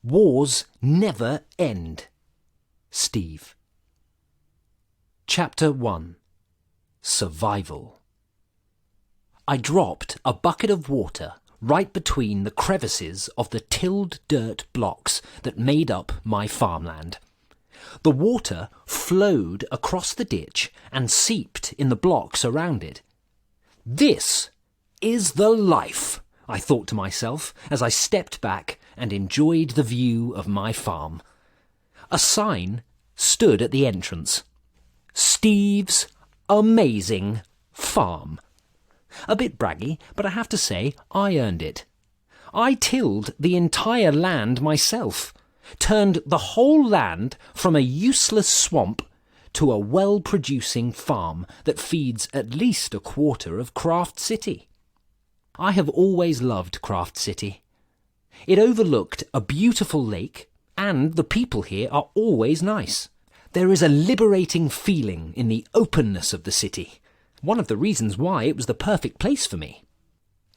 Wars never end. Steve. Chapter 1. Survival. I dropped a bucket of water right between the crevices of the tilled dirt blocks that made up my farmland. The water flowed across the ditch and seeped in the blocks around it. This is the life, I thought to myself as I stepped back and enjoyed the view of my farm. A sign stood at the entrance. Steve's Amazing Farm. A bit braggy, but I have to say I earned it. I tilled the entire land myself, turned the whole land from a useless swamp to a well-producing farm that feeds at least a quarter of Craft City. I have always loved Craft City. It overlooked a beautiful lake, and the people here are always nice. There is a liberating feeling in the openness of the city, one of the reasons why it was the perfect place for me.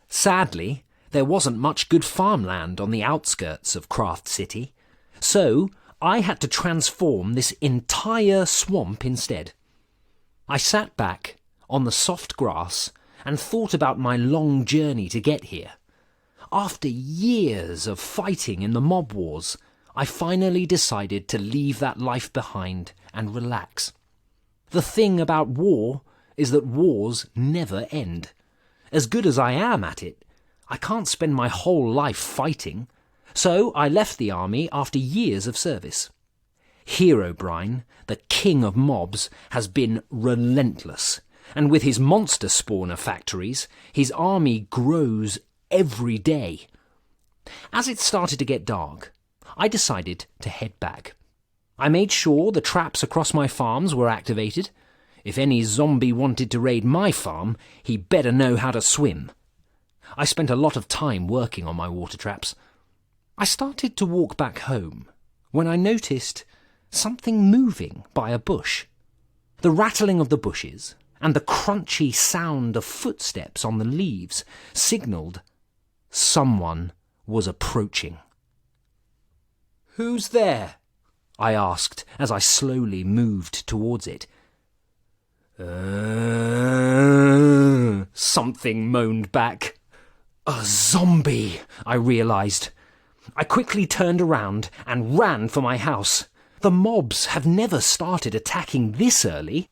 Sadly, there wasn't much good farmland on the outskirts of Craft City, so I had to transform this entire swamp instead. I sat back on the soft grass and thought about my long journey to get here. After years of fighting in the mob wars, I finally decided to leave that life behind and relax. The thing about war is that wars never end. As good as I am at it, I can't spend my whole life fighting, so I left the army after years of service. Herobrine, the king of mobs, has been relentless, and with his monster spawner factories, his army grows every day. As it started to get dark, I decided to head back. I made sure the traps across my farms were activated. If any zombie wanted to raid my farm, he better know how to swim. I spent a lot of time working on my water traps. I started to walk back home when I noticed something moving by a bush. The rattling of the bushes and the crunchy sound of footsteps on the leaves signalled someone was approaching. "Who's there?" I asked as I slowly moved towards it. Something moaned back. A zombie, I realised. I quickly turned around and ran for my house. The mobs have never started attacking this early.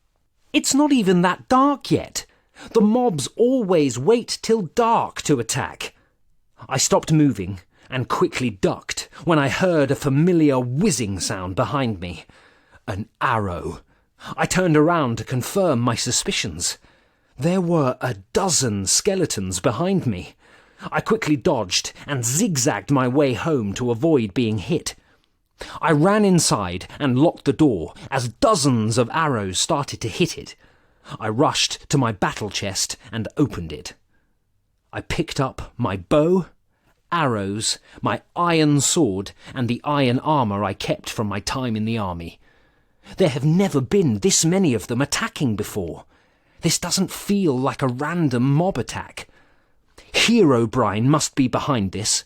It's not even that dark yet. The mobs always wait till dark to attack. I stopped moving and quickly ducked when I heard a familiar whizzing sound behind me. An arrow. I turned around to confirm my suspicions. There were a dozen skeletons behind me. I quickly dodged and zigzagged my way home to avoid being hit. I ran inside and locked the door as dozens of arrows started to hit it. I rushed to my battle chest and opened it. I picked up my bow, arrows, my iron sword, and the iron armour I kept from my time in the army. There have never been this many of them attacking before. This doesn't feel like a random mob attack. Herobrine must be behind this.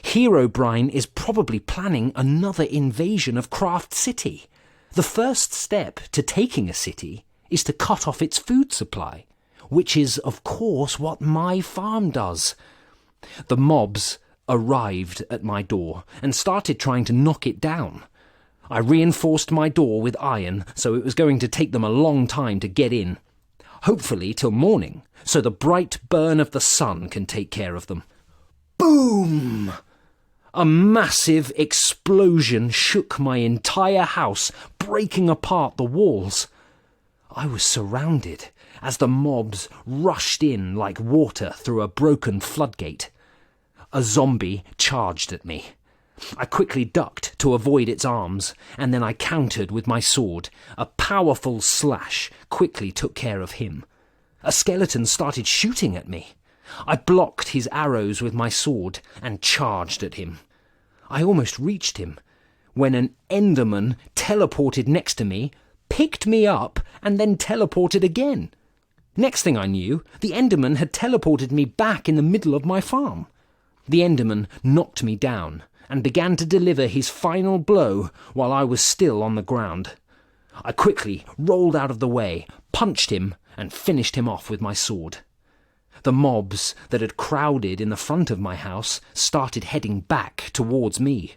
Herobrine is probably planning another invasion of Craft City. The first step to taking a city is to cut off its food supply, which is, of course, what my farm does. The mobs arrived at my door and started trying to knock it down. I reinforced my door with iron, so it was going to take them a long time to get in. Hopefully till morning, so the bright burn of the sun can take care of them. Boom! A massive explosion shook my entire house, breaking apart the walls. I was surrounded as the mobs rushed in like water through a broken floodgate. A zombie charged at me. I quickly ducked to avoid its arms, and then I countered with my sword. A powerful slash quickly took care of him. A skeleton started shooting at me. I blocked his arrows with my sword and charged at him. I almost reached him when an Enderman teleported next to me, picked me up, and then teleported again. Next thing I knew, the Enderman had teleported me back in the middle of my farm. The Enderman knocked me down, and began to deliver his final blow while I was still on the ground. I quickly rolled out of the way, punched him, and finished him off with my sword. The mobs that had crowded in the front of my house started heading back towards me.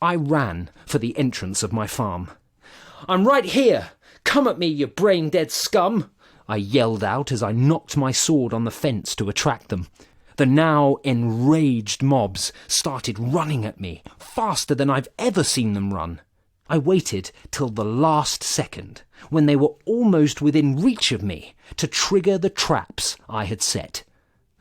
I ran for the entrance of my farm. "I'm right here! Come at me, you brain-dead scum!" I yelled out as I knocked my sword on the fence to attract them. The now enraged mobs started running at me, faster than I've ever seen them run. I waited till the last second, when they were almost within reach of me, to trigger the traps I had set.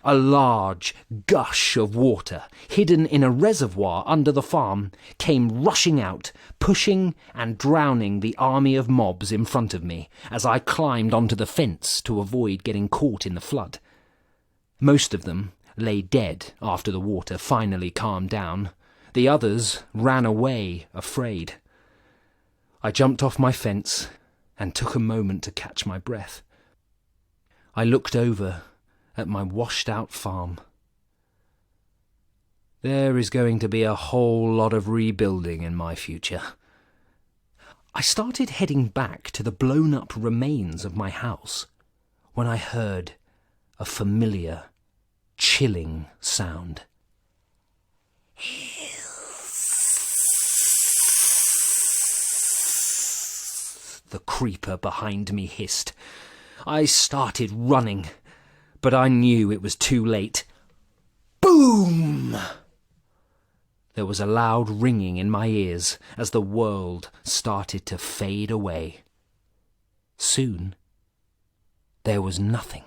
A large gush of water, hidden in a reservoir under the farm, came rushing out, pushing and drowning the army of mobs in front of me as I climbed onto the fence to avoid getting caught in the flood. Most of them lay dead after the water finally calmed down. The others ran away, afraid. I jumped off my fence and took a moment to catch my breath. I looked over at my washed-out farm. There is going to be a whole lot of rebuilding in my future. I started heading back to the blown-up remains of my house when I heard a familiar, chilling sound. The creeper behind me hissed. I started running, but I knew it was too late. Boom! There was a loud ringing in my ears as the world started to fade away. Soon, there was nothing.